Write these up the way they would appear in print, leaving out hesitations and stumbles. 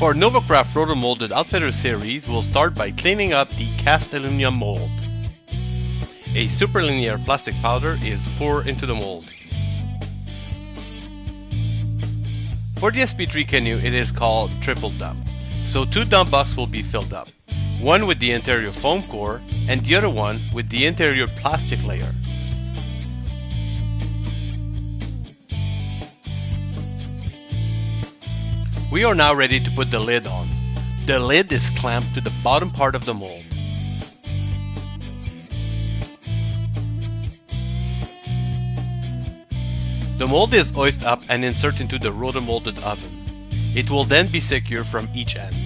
For Novacraft Rotomolded Outfitter series, we'll start by cleaning up the cast aluminum mold. A superlinear plastic powder is poured into the mold. For the SP3 Canoe, it is called triple dump. So 2 dump boxes will be filled up. One with the interior foam core and the other one with the interior plastic layer. We are now ready to put the lid on. The lid is clamped to the bottom part of the mold. The mold is hoisted up and inserted into the rotomolded oven. It will then be secured from each end.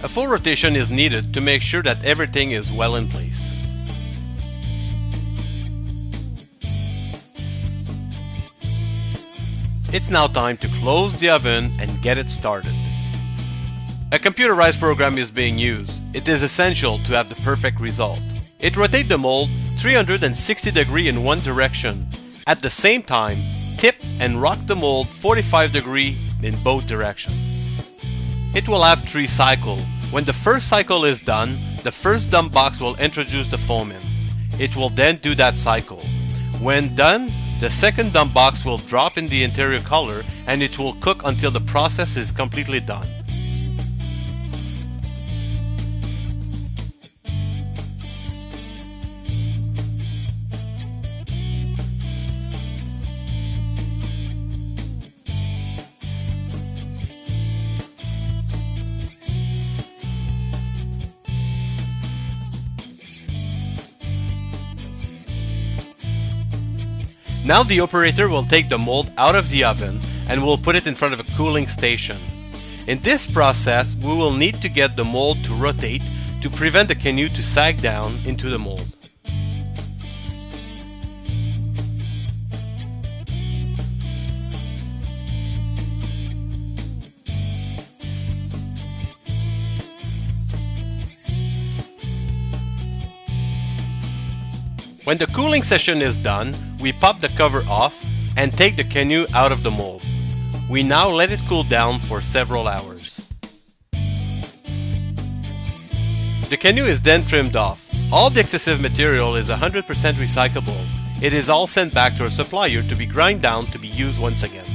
A full rotation is needed to make sure that everything is well in place. It's now time to close the oven and get it started. A computerized program is being used. It is essential to have the perfect result. It rotates the mold 360 degrees in one direction. At the same time, tip and rock the mold 45 degrees in both directions. It will have 3 cycles. When the first cycle is done, the first dump box will introduce the foam in. It will then do that cycle. When done, the second dump box will drop in the interior color and it will cook until the process is completely done. Now the operator will take the mold out of the oven and will put it in front of a cooling station. In this process, we will need to get the mold to rotate to prevent the canoe to sag down into the mold. When the cooling session is done, we pop the cover off and take the canoe out of the mold. We now let it cool down for several hours. The canoe is then trimmed off. All the excessive material is 100% recyclable. It is all sent back to our supplier to be ground down to be used once again.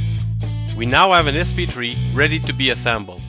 We now have an SP3 ready to be assembled.